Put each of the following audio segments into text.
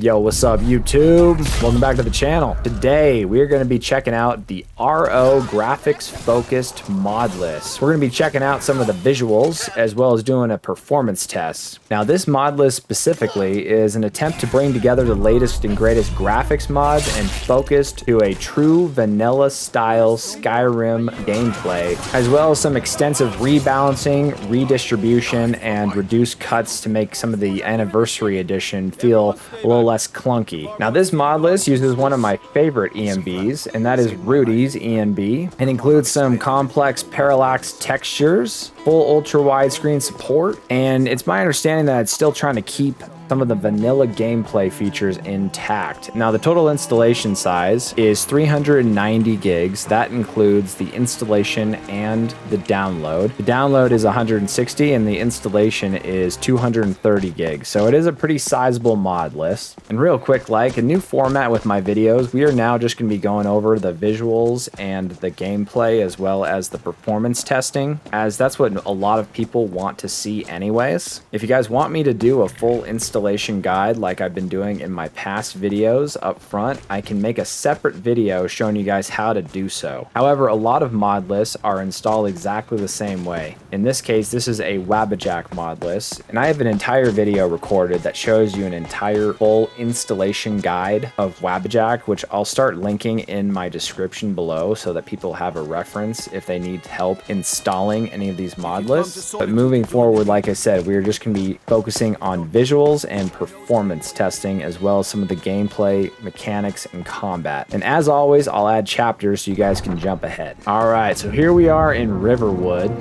Yo, what's up YouTube? Welcome back to the channel. Today we are going to be checking out the RO graphics focused mod list. We're going to be checking out some of the visuals as well as doing a performance test. Now this mod list specifically is an attempt to bring together the latest and greatest graphics mods and focused to a true vanilla style Skyrim gameplay, as well as some extensive rebalancing, redistribution, and reduced cuts to make some of the anniversary edition feel a little less clunky. Now this mod list uses one of my favorite ENBs, and that is Rudy's ENB. It includes some complex parallax textures, full ultra widescreen support, and it's my understanding that it's still trying to keep some of the vanilla gameplay features intact. Now the total installation size is 390 gigs. That includes the installation and the download. The download is 160 and the installation is 230 gigs. So it is a pretty sizable mod list. And real quick, like a new format with my videos, we are now just gonna be going over the visuals and the gameplay as well as the performance testing, as that's what a lot of people want to see anyways. If you guys want me to do a full installation guide like I've been doing in my past videos up front, I can make a separate video showing you guys how to do so. However, a lot of mod lists are installed exactly the same way. In this case, this is a Wabbajack mod list, and I have an entire video recorded that shows you an entire full installation guide of Wabbajack, which I'll start linking in my description below so that people have a reference if they need help installing any of these mod lists. But moving forward, like I said, we're just going to be focusing on visuals and performance testing, as well as some of the gameplay, mechanics, and combat. And as always, I'll add chapters so you guys can jump ahead. Alright, so here we are in Riverwood.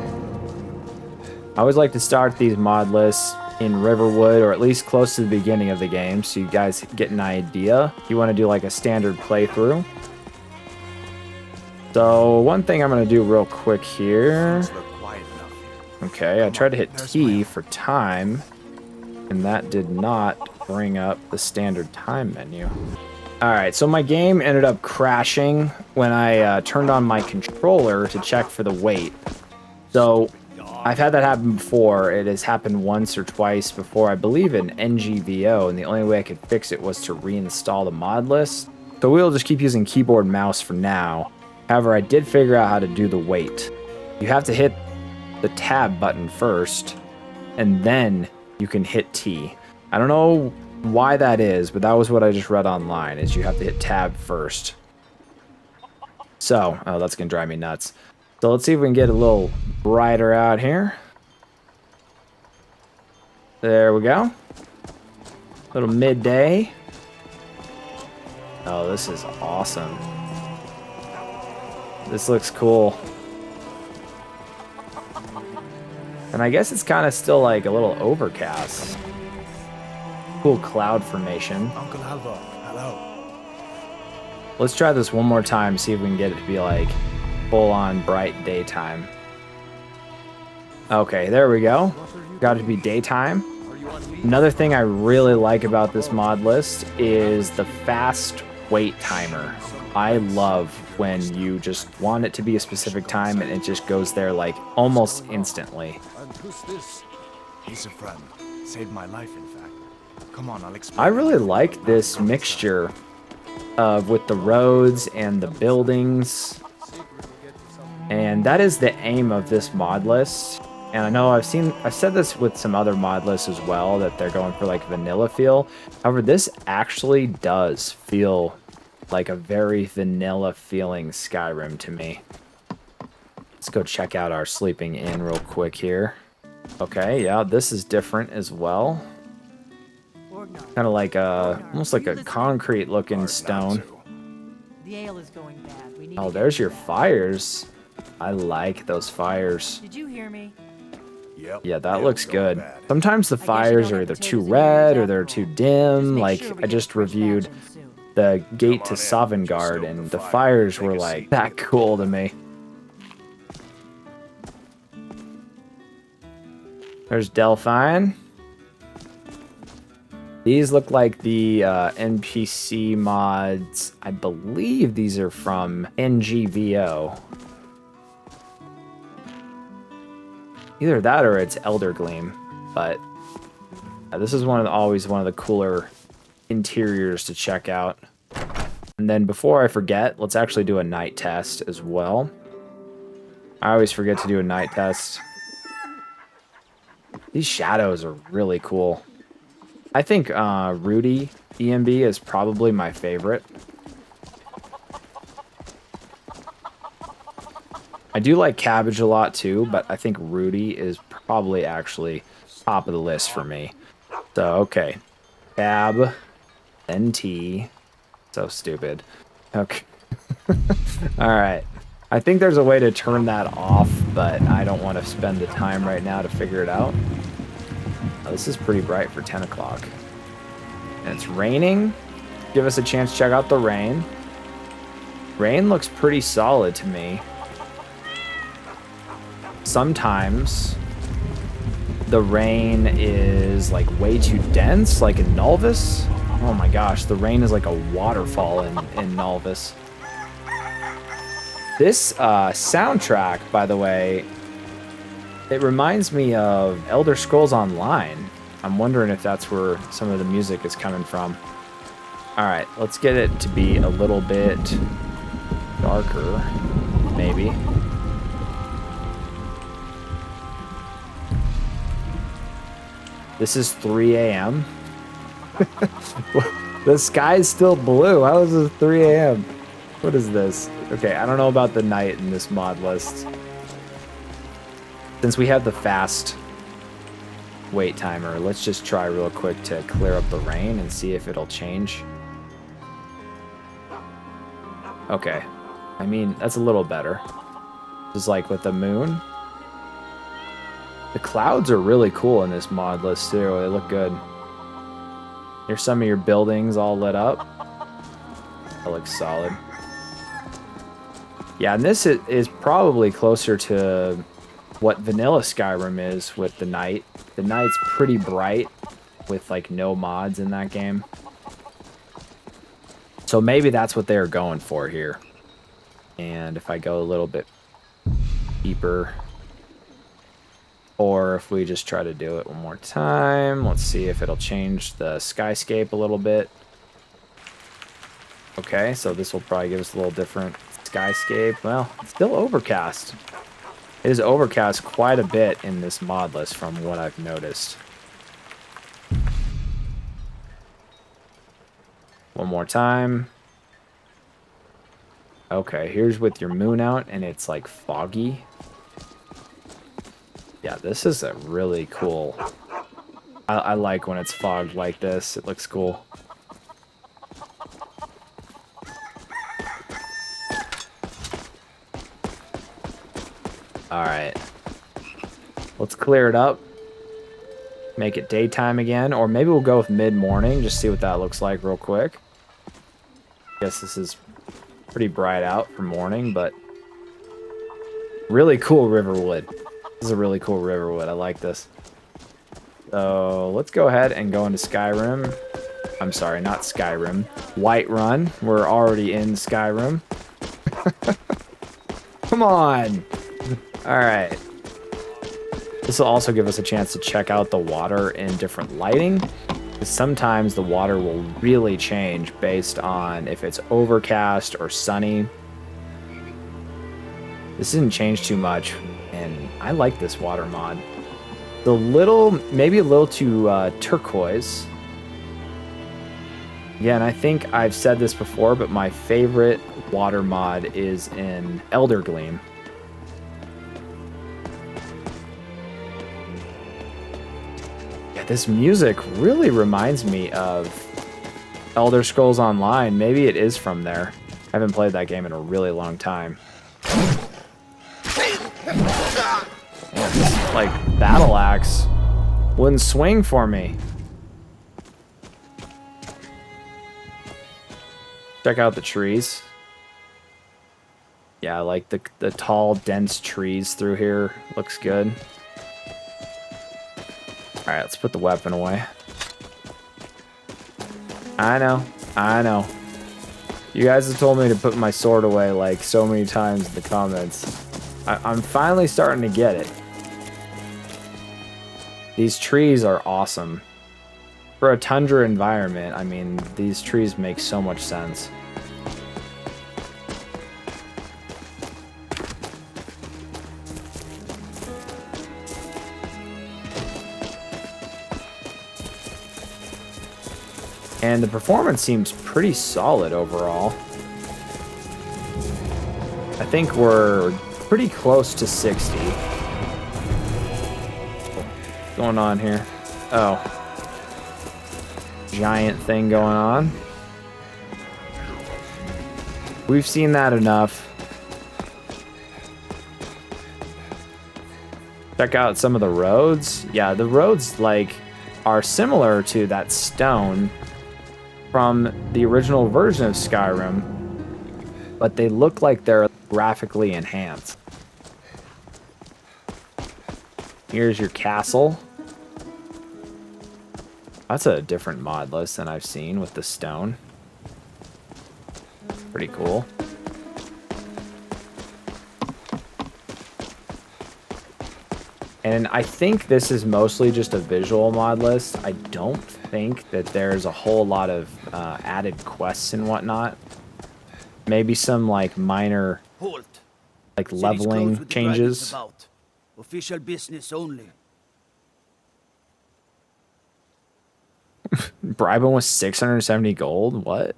I always like to start these mod lists in Riverwood, or at least close to the beginning of the game, so you guys get an idea. You want to do like a standard playthrough. So one thing I'm going to do real quick here. Okay, I tried to hit T for time, and that did not bring up the standard time menu. Alright, so my game ended up crashing when I turned on my controller to check for the wait. So I've had that happen before. It has happened once or twice before, I believe in NGVO, and the only way I could fix it was to reinstall the mod list. So we'll just keep using keyboard and mouse for now. However, I did figure out how to do the wait. You have to hit the tab button first, and then you can hit T. I don't know why that is, but that was what I just read online, is you have to hit tab first. So, oh, that's gonna drive me nuts. So let's see if we can get a little brighter out here. There we go. Little midday. Oh, this is awesome. This looks cool. And I guess it's kind of still like a little overcast. Cool cloud formation. Uncle Alva, hello. Let's try this one more time, see if we can get it to be like full on bright daytime. Okay, there we go. Got it to be daytime. Another thing I really like about this mod list is the fast wait timer. I love when you just want it to be a specific time and it just goes there like almost instantly. And who's this? He's a friend. Saved my life, in fact. Come on, I'll explain. I really like this mixture of with the roads and the buildings. And that is the aim of this mod list. And I know I've said this with some other mod lists as well, that they're going for like vanilla feel. However, this actually does feel like a very vanilla feeling Skyrim to me. Let's go check out our sleeping inn real quick here. Okay, yeah, this is different as well. Kind of like a, almost like a concrete looking stone. The ale is going bad. We need Oh, there's your fires. I like those fires. Did you hear me? Yep. Yeah, that looks good. Sometimes the fires are either too red or they're too dim. Like, I just reviewed the Gate to Sovngarde, and the fires were like that cool to me. There's Delphine. These look like the NPC mods. I believe these are from NGVO. Either that or it's Elder Gleam, but this is always one of the cooler interiors to check out. And then before I forget, let's actually do a night test as well. I always forget to do a night test. These shadows are really cool. I think Rudy EMB is probably my favorite. I do like Cabbage a lot too, but I think Rudy is probably actually top of the list for me. So, okay. Cab, then T. So stupid. Okay. Alright. I think there's a way to turn that off, but I don't want to spend the time right now to figure it out. Oh, this is pretty bright for 10 o'clock. And it's raining. Give us a chance to check out the rain. Rain looks pretty solid to me. Sometimes the rain is like way too dense, like in Nulvis. Oh my gosh, the rain is like a waterfall in Nulvis. This soundtrack, by the way, it reminds me of Elder Scrolls Online. I'm wondering if that's where some of the music is coming from. Alright, let's get it to be a little bit darker, maybe. This is 3 a.m. The sky is still blue. How is it 3 a.m.? What is this? Okay, I don't know about the night in this mod list. Since we have the fast wait timer, let's just try real quick to clear up the rain and see if it'll change. Okay. I mean, that's a little better. Just like with the moon. The clouds are really cool in this mod list too. They look good. Here's some of your buildings all lit up. That looks solid. Yeah, and this is probably closer to what vanilla Skyrim is with the night. The night's pretty bright with like no mods in that game. So maybe that's what they're going for here. And if I go a little bit deeper, or if we just try to do it one more time, let's see if it'll change the skyscape a little bit. Okay, so this will probably give us a little different skyscape. Well, it's still overcast. It is overcast quite a bit in this mod list from what I've noticed. One more time. Okay, here's with your moon out and it's like foggy. Yeah, this is a really cool... I like when it's fogged like this. It looks cool. Alright. Let's clear it up. Make it daytime again. Or maybe we'll go with mid-morning. Just see what that looks like real quick. Guess this is pretty bright out for morning, but... really cool Riverwood. This is a really cool Riverwood. I like this. So let's go ahead and go into Skyrim. I'm sorry, not Skyrim. Whiterun. We're already in Skyrim. Come on! Alright. This will also give us a chance to check out the water in different lighting. Because sometimes the water will really change based on if it's overcast or sunny. This didn't change too much, and I like this water mod. The little, maybe a little too turquoise. Yeah, and I think I've said this before, but my favorite water mod is in Elder Gleam. Yeah, this music really reminds me of Elder Scrolls Online. Maybe it is from there. I haven't played that game in a really long time. Man, this, like, battle axe wouldn't swing for me. Check out the trees. Yeah, I like the tall, dense trees through here. Looks good. Alright, let's put the weapon away. I know. I know. You guys have told me to put my sword away like so many times in the comments. I'm finally starting to get it. These trees are awesome. For a tundra environment, I mean, these trees make so much sense. And the performance seems pretty solid overall. I think we're pretty close to 60. What's going on here? Oh. Giant thing going on. We've seen that enough. Check out some of the roads. Yeah, the roads like are similar to that stone from the original version of Skyrim, but they look like they're graphically enhanced. Here's your castle. That's a different mod list than I've seen with the stone. Pretty cool. And I think this is mostly just a visual mod list. I don't think that there's a whole lot of added quests and whatnot. Maybe some like minor like leveling changes. Official business only. Bribe him with 670 gold? What?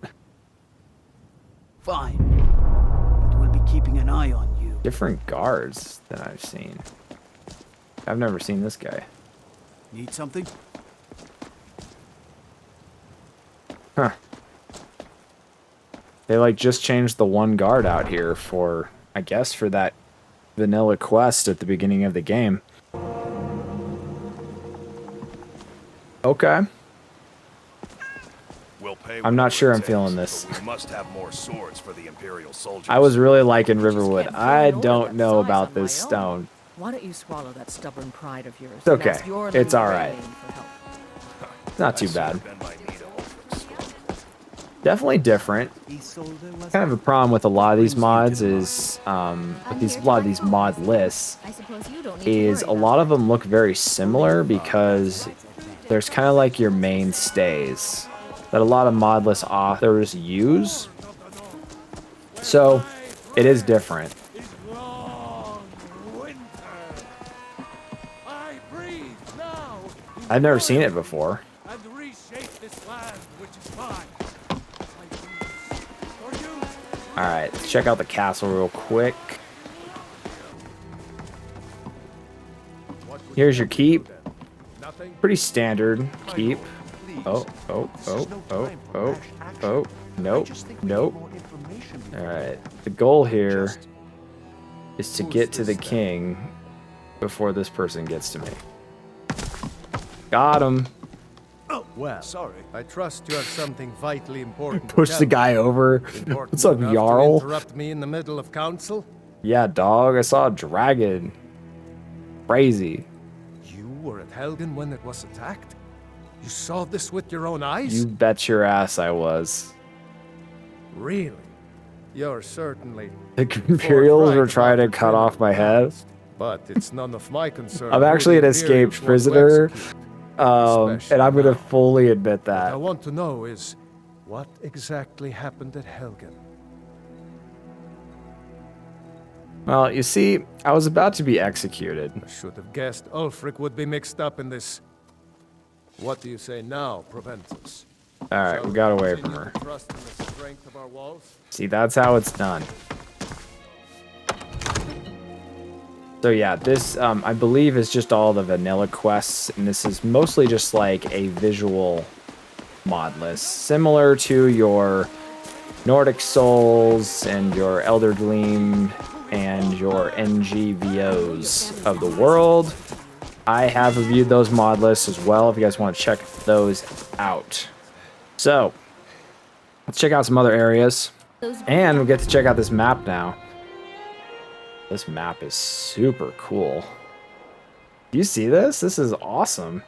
Fine. But we'll be keeping an eye on you. Different guards than I've seen. I've never seen this guy. Need something? Huh. They like just changed the one guard out here for, I guess, for that vanilla quest at the beginning of the game. Okay. We'll pay I'm not sure I'm whatever it feeling takes, this. but we must have more swords for the Imperial soldiers. I was really liking Riverwood. Can't I fill an order don't that know size about on this my own. stone. Why don't you swallow that stubborn pride of yours? It's okay. And ask your It's little all gray right. lane for help? It's not too bad. Bend my knee to Ulfric's. Definitely different. Kind of a problem with a lot of these mods is, with a lot of these mod lists, I suppose you don't need to is worry a lot of them look very similar because there's kind of like your mainstays that a lot of mod list authors use. So it is different. I've never seen it before. Alright, let's check out the castle real quick. Here's your keep. Pretty standard keep. Oh. Nope. Alright, the goal here is to get to the king before this person gets to me. Got him. Well, Sorry. I trust you have something vitally important. to Push tell the me. guy over. Important What's up, enough to Jarl? interrupt me in the middle of council? Yeah, dog. I saw a dragon. Crazy. You were at Helgen when it was attacked? You saw this with your own eyes? You bet your ass I was. Really? You're certainly... The Imperials were forthright trying to about cut the off my head. But it's none of my concern. I'm who actually the an escaped Imperials want to prisoner. execute. And Especially I'm gonna now. fully admit What I that. want to know is, what exactly happened at Helgen? Well, you see, I was about to be executed. I should have guessed Ulfric would be mixed up in this. What do you say now, Proventus? Alright, we Shall got away continue from her. to trust in the strength of our walls? See, that's how it's done. So yeah, this, I believe, is just all the vanilla quests, and this is mostly just like a visual mod list, similar to your Nordic Souls and your Elder Gleam and your NGVOs of the world. I have reviewed those mod lists as well if you guys want to check those out. So, let's check out some other areas, and we get to check out this map now. This map is super cool. Do you see this? This is awesome.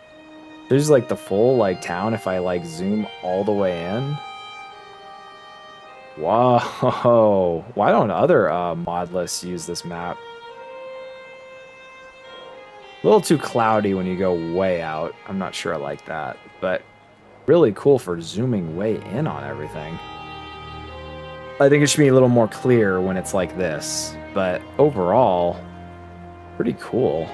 There's like the full like town if I like zoom all the way in. Whoa. Why don't other mod lists use this map? A little too cloudy when you go way out. I'm not sure I like that, but really cool for zooming way in on everything. I think it should be a little more clear when it's like this, but overall, pretty cool.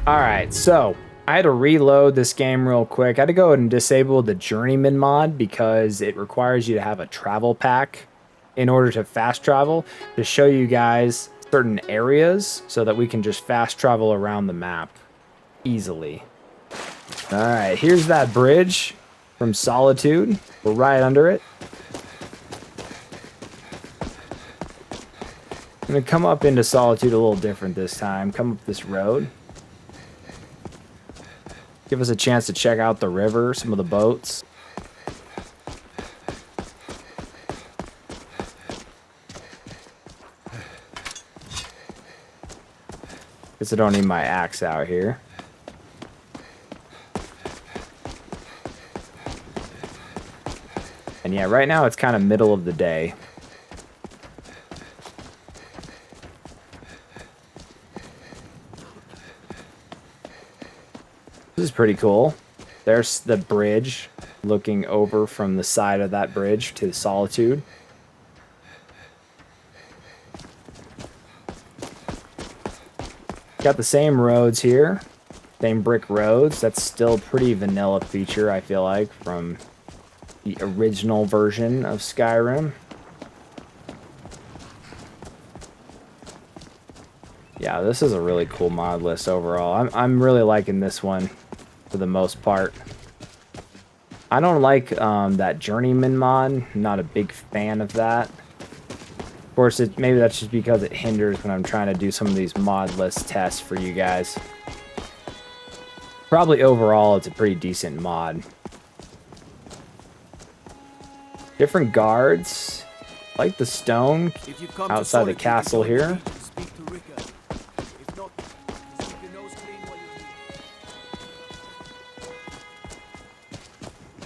All right, so I had to reload this game real quick. I had to go ahead and disable the Journeyman mod because it requires you to have a travel pack in order to fast travel to show you guys certain areas so that we can just fast travel around the map easily. All right, here's that bridge from Solitude. We're right under it. I'm gonna come up into Solitude a little different this time. Come up this road. Give us a chance to check out the river, some of the boats. Guess I don't need my axe out here. And yeah, right now it's kind of middle of the day. This is pretty cool. There's the bridge, looking over from the side of that bridge to Solitude. Got the same roads here, same brick roads. That's still pretty vanilla feature, I feel like, from the original version of Skyrim. Yeah, this is a really cool mod list overall. I'm really liking this one for the most part. I don't like that Journeyman mod. I'm not a big fan of that. Of course, maybe that's just because it hinders when I'm trying to do some of these mod list tests for you guys. Probably overall, it's a pretty decent mod. Different guards. Like the stone outside the castle here.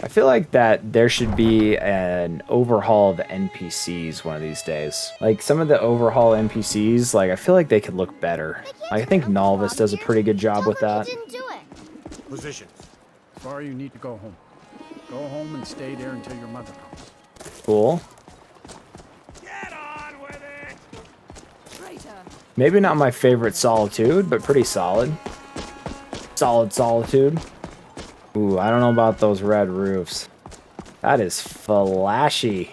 I feel like that there should be an overhaul of the NPCs one of these days. Like some of the overhaul NPCs, like I feel like they could look better. Like, I think Nalvis does a pretty good job with that. Positions. Sorry, you need to go home. Go home and stay there until your mother comes. Cool. Get on with it! Traitor. Maybe not my favorite Solitude, but pretty solid. Solid Solitude. Ooh, I don't know about those red roofs. That is flashy.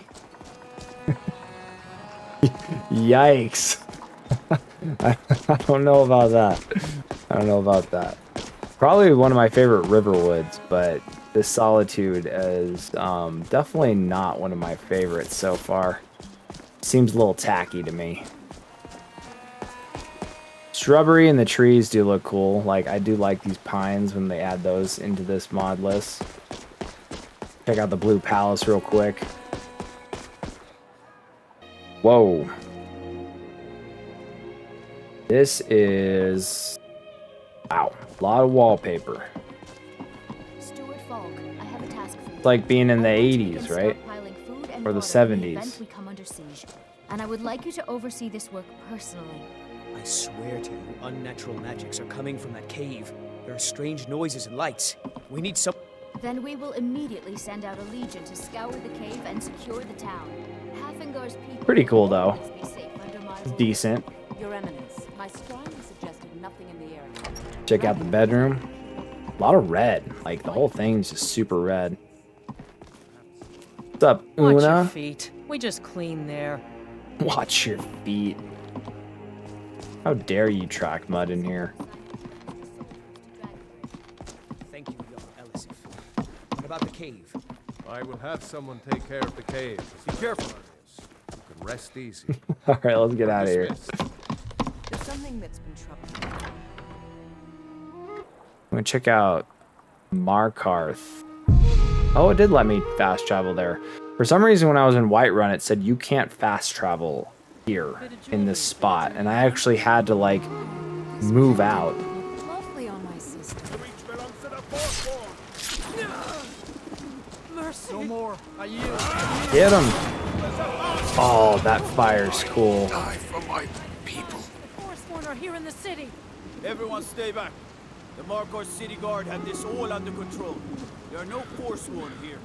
Yikes. I don't know about that. I don't know about that. Probably one of my favorite Riverwoods, but this Solitude is definitely not one of my favorites so far. Seems a little tacky to me. Shrubbery and the trees do look cool. Like, I do like these pines when they add those into this mod list. Check out the Blue Palace real quick. Whoa. This is... wow. A lot of wallpaper. Stuart Falk, I have a task for you. It's like being in the 80s, right? Or the 70s. We come under siege, and I would like you to oversee this work personally. I swear to you, unnatural magics are coming from that cave. There are strange noises and lights. We need some... Then we will immediately send out a legion to scour the cave and secure the town. Hafengar's people... Pretty cool, though. will always be safe under my rule. Decent. Your Eminence, my strongly suggested nothing in the area. Check out the bedroom. A lot of red. Like, the whole thing's just super red. What's up, Watch your Una? feet. We just clean there. Watch your feet. How dare you track mud in here? Thank you, young Elisif. What about the cave? I will have someone take care of the cave. Be careful. You can rest easy. All right, let's get out of here. Dismissed. There's something that's been troubling me. I'm gonna check out Markarth. Oh, it did let me fast travel there. For some reason, when I was in Whiterun, it said you can't fast travel here in this spot, and I actually had to like move out. Lovely on my sister. Mercy. No more. I yield. Get him! Oh, that fire's cool. Die for my people. The Forsworn are here in the city. Everyone stay back. The Markor city guard have this all under control. There are no Forsworn here.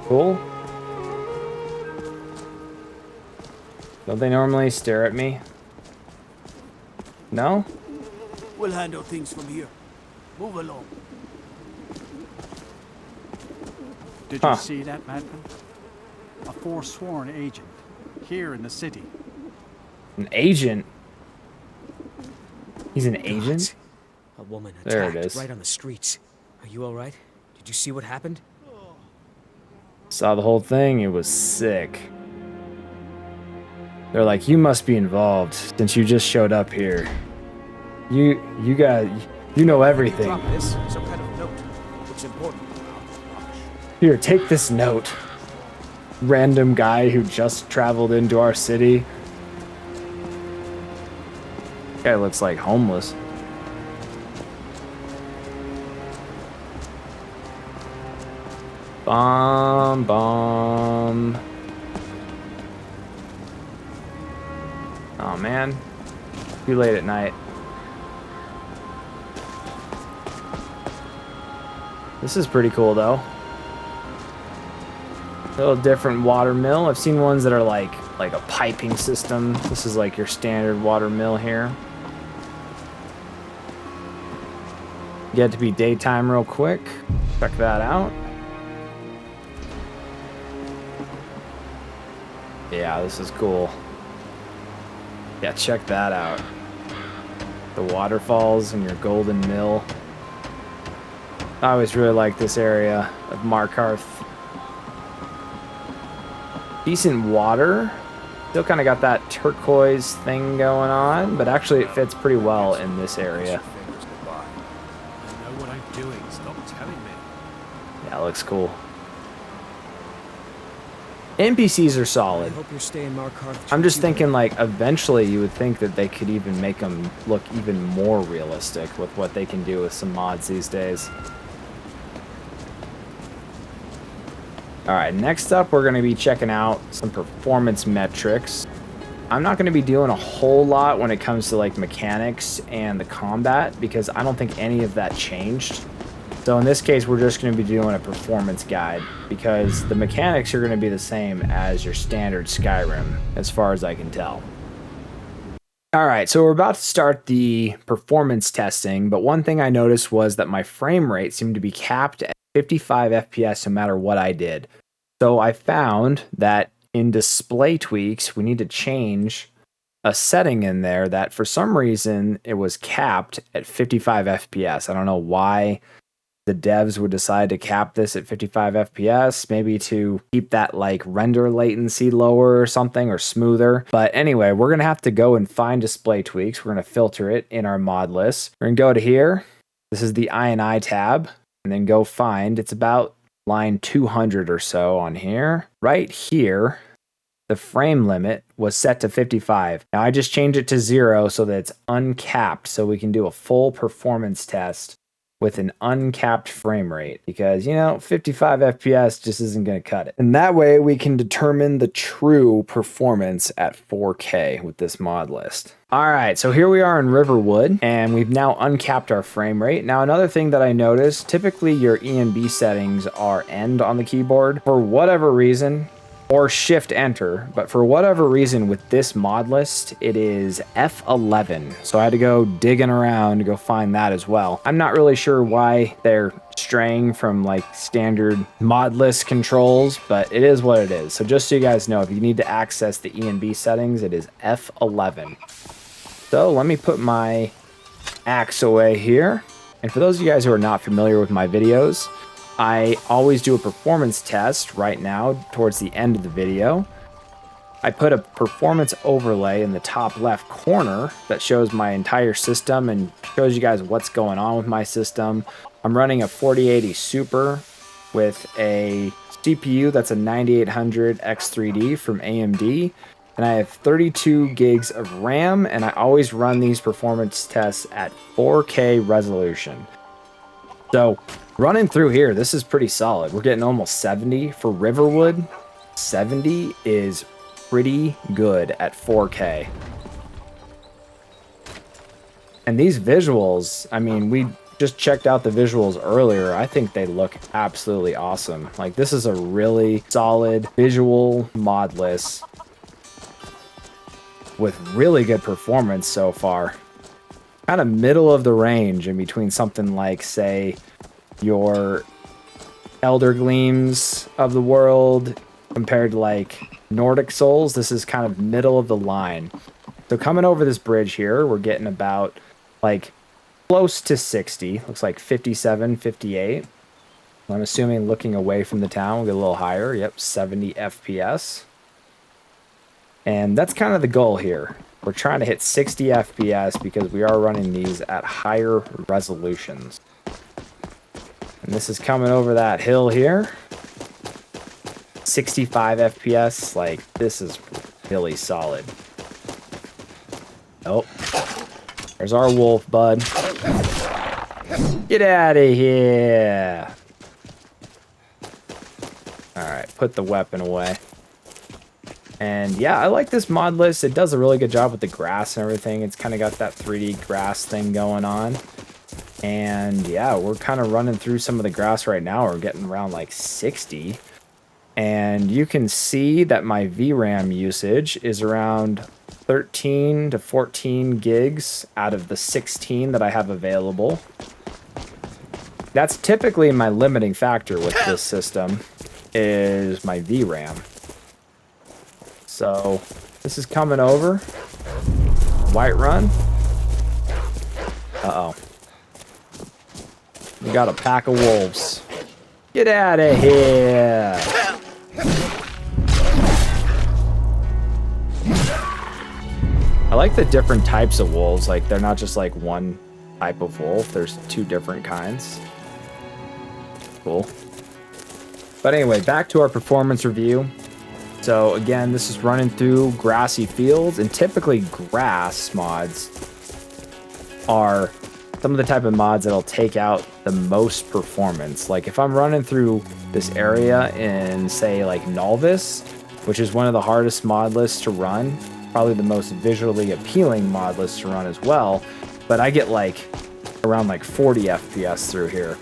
Cool. Don't they normally stare at me? No? We'll handle things from here. Move along. Did you see that, madman? A forsworn agent here in the city. An agent? He's an agent? A woman There it attacked is. right on the streets. Are you all right? Did you see what happened? Saw the whole thing. It was sick. They're like, you must be involved since you just showed up here. You know everything. Drop this. Some kind of note. Looks important. Here, take this note. Random guy who just traveled into our city. Guy looks like homeless. Bomb. Oh man. Too late at night. This is pretty cool though. A little different water mill. I've seen ones that are like a piping system. This is like your standard water mill here. Get to be daytime real quick. Check that out. Yeah, this is cool. Yeah, check that out. The waterfalls and your golden mill. I always really like this area of Markarth. Decent water. Still kind of got that turquoise thing going on, but actually it fits pretty well in this area. Fingers goodbye. I know what I'm doing. Stop telling me. Yeah, it looks cool. NPCs are I solid. hope you're staying Markarth. I'm just thinking like eventually you would think that they could even make them look even more realistic with what they can do with some mods these days. Alright, next up we're going to be checking out some performance metrics. I'm not going to be doing a whole lot when it comes to like mechanics and the combat because I don't think any of that changed. So in this case we're just going to be doing a performance guide because the mechanics are going to be the same as your standard Skyrim as far as I can tell. Alright, so we're about to start the performance testing, but one thing I noticed was that my frame rate seemed to be capped at 55 FPS no matter what I did. So I found that in display tweaks, we need to change a setting in there that for some reason it was capped at 55 FPS. I don't know why the devs would decide to cap this at 55 FPS, maybe to keep that like render latency lower or something, or smoother. But anyway, we're going to have to go and find display tweaks. We're going to filter it in our mod list. We're going to go to here. This is the I&I tab. And then go find, it's about line 200 or so on here. Right here, the frame limit was set to 55. Now I just changed it to 0 so that it's uncapped so we can do a full performance test with an uncapped frame rate because, you know, 55 FPS just isn't going to cut it. And that way we can determine the true performance at 4K with this mod list. All right, so here we are in Riverwood and we've now uncapped our frame rate. Now, another thing that I noticed, typically your ENB settings are end on the keyboard. For whatever reason, or shift enter, but for whatever reason with this mod list, it is F11. So I had to go digging around to go find that as well. I'm not really sure why they're straying from like standard mod list controls, but it is what it is. So just so you guys know, if you need to access the ENB settings, it is F11. So let me put my axe away here. And for those of you guys who are not familiar with my videos, I always do a performance test right now towards the end of the video. I put a performance overlay in the top left corner that shows my entire system and shows you guys what's going on with my system. I'm running a 4080 Super with a CPU that's a 9800 X3D from AMD. And I have 32 gigs of RAM, and I always run these performance tests at 4K resolution. So running through here, this is pretty solid. We're getting almost 70 for Riverwood. 70 is pretty good at 4K. And these visuals, I mean, we just checked out the visuals earlier. I think they look absolutely awesome. Like, this is a really solid visual mod list with really good performance so far. Kind of middle of the range in between something like, say, your Elder Gleams of the world compared to like Nordic Souls. This is kind of middle of the line. So coming over this bridge here, we're getting about like close to 60. Looks like 57, 58. I'm assuming looking away from the town, we'll get a little higher. Yep, 70 FPS. And that's kind of the goal here. We're trying to hit 60 FPS because we are running these at higher resolutions. And this is coming over that hill here. 65 FPS, like, this is really solid. Oh, there's our wolf, bud. Get out of here. All right, put the weapon away. And yeah, I like this mod list. It does a really good job with the grass and everything. It's kind of got that 3D grass thing going on. And yeah, we're kind of running through some of the grass right now. We're getting around like 60. And you can see that my VRAM usage is around 13 to 14 gigs out of the 16 that I have available. That's typically my limiting factor with this system, is my VRAM. So this is coming over. Whiterun. Uh-oh. We got a pack of wolves. Get out of here. I like the different types of wolves. Like, they're not just like one type of wolf. There's two different kinds. Cool. But anyway, back to our performance review. So again, this is running through grassy fields, and typically grass mods are some of the type of mods that'll take out the most performance. Like if I'm running through this area in, say, like Novice, which is one of the hardest mod lists to run, probably the most visually appealing mod list to run as well, but I get like around like 40 FPS through here.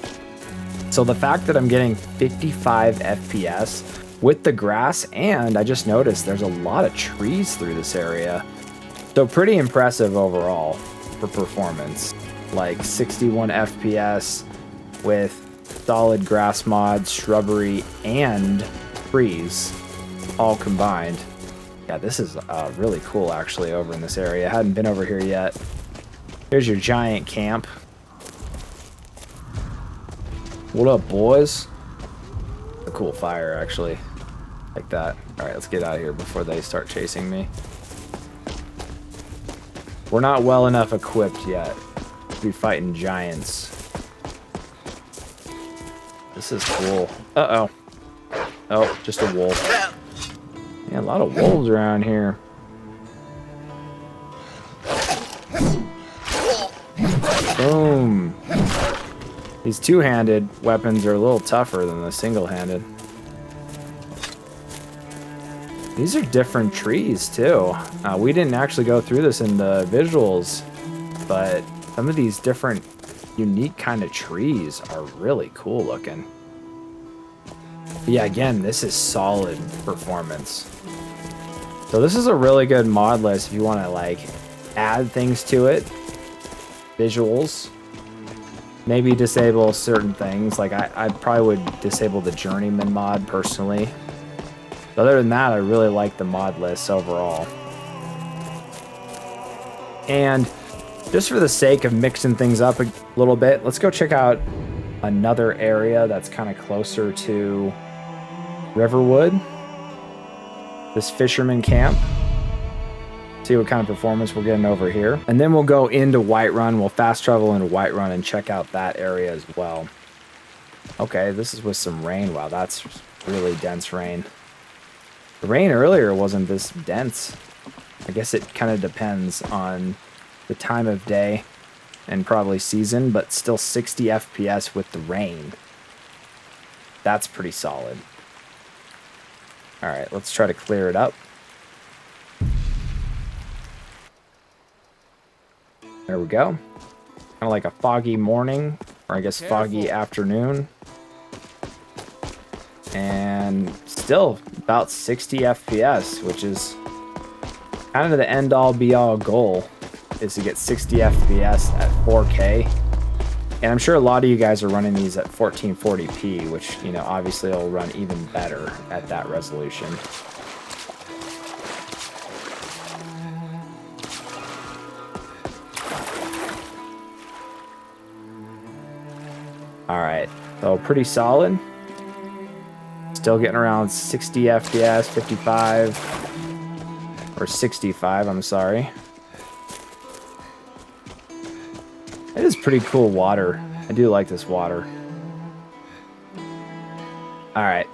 So the fact that I'm getting 55 FPS with the grass, and I just noticed there's a lot of trees through this area. So pretty impressive overall for performance. Like 61 FPS with solid grass mods, shrubbery, and trees all combined. Yeah, this is really cool actually over in this area. I hadn't been over here yet. Here's your giant camp. What up, boys? A cool fire actually. Like that. Alright, let's get out of here before they start chasing me. We're not well enough equipped yet to be fighting giants. This is cool. Uh-oh. Oh, just a wolf. Yeah, a lot of wolves around here. Boom. These two-handed weapons are a little tougher than the single-handed. These are different trees, too. We didn't actually go through this in the visuals, but some of these different, unique kind of trees are really cool looking. But yeah, again, this is solid performance. So this is a really good mod list if you want to, like, add things to it. Visuals. Maybe disable certain things. Like, I probably would disable the Journeyman mod, personally. But other than that, I really like the mod list overall. And just for the sake of mixing things up a little bit, let's go check out another area that's kind of closer to Riverwood. This fisherman camp. See what kind of performance we're getting over here. And then we'll go into Whiterun. We'll fast travel into Whiterun and check out that area as well. Okay, this is with some rain. Wow, that's really dense rain. The rain earlier wasn't this dense. I guess it kind of depends on the time of day and probably season, but still 60 FPS with the rain. That's pretty solid. All right, let's try to clear it up. There we go. Kind of like a foggy morning, or I guess foggy afternoon. And still about 60 FPS, which is kind of the end-all be-all goal, is to get 60 FPS at 4K. And I'm sure a lot of you guys are running these at 1440p, which, you know, obviously will run even better at that resolution. All right, so pretty solid. Still getting around 60 FPS, 55, or 65, I'm sorry. It is pretty cool water. I do like this water. All right.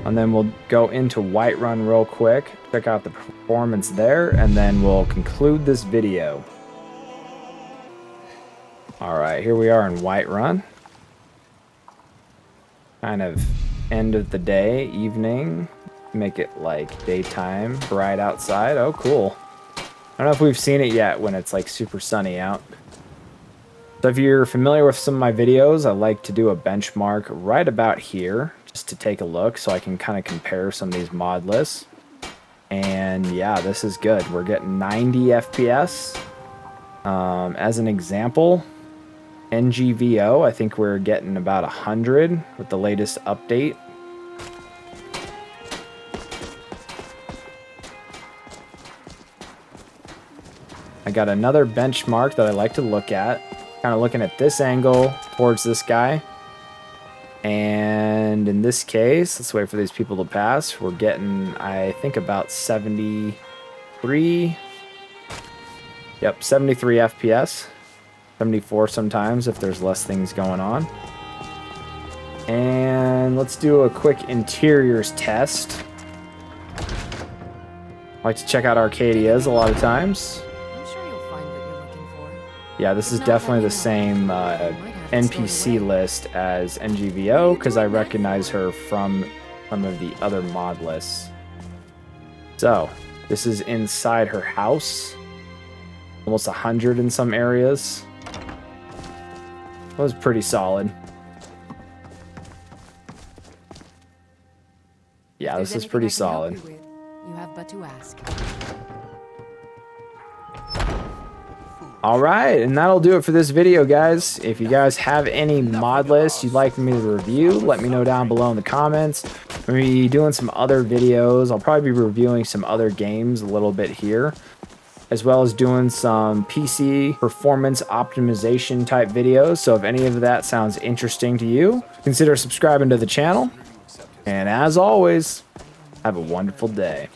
And then we'll go into Whiterun real quick, check out the performance there, and then we'll conclude this video. All right, here we are in Whiterun. Kind of end of the day, evening. Make it like daytime, bright outside. Oh, cool. I don't know if we've seen it yet when it's like super sunny out. So if you're familiar with some of my videos, I like to do a benchmark right about here just to take a look so I can kind of compare some of these mod lists. And yeah, this is good. We're getting 90 FPS. As an example, NGVO, I think we're getting about 100 with the latest update. I got another benchmark that I like to look at, kind of looking at this angle towards this guy. And in this case, let's wait for these people to pass. We're getting, I think, about 73. Yep, 73 FPS. 74 sometimes if there's less things going on. And let's do a quick interiors test. I like to check out Arcadias a lot of times. I'm sure you'll find what you're looking for. Yeah, this is definitely the same NPC list as NGVO because I recognize her from some of the other mod lists. So, this is inside her house. Almost 100 in some areas. That was pretty solid. Yeah, this is pretty solid. You have but to ask. All right, and that'll do it for this video, guys. If you guys have any mod lists you'd like me to review, let me know down below in the comments. I'm going to be doing some other videos. I'll probably be reviewing some other games a little bit here, as well as doing some PC performance optimization type videos. So if any of that sounds interesting to you, consider subscribing to the channel. And as always, have a wonderful day.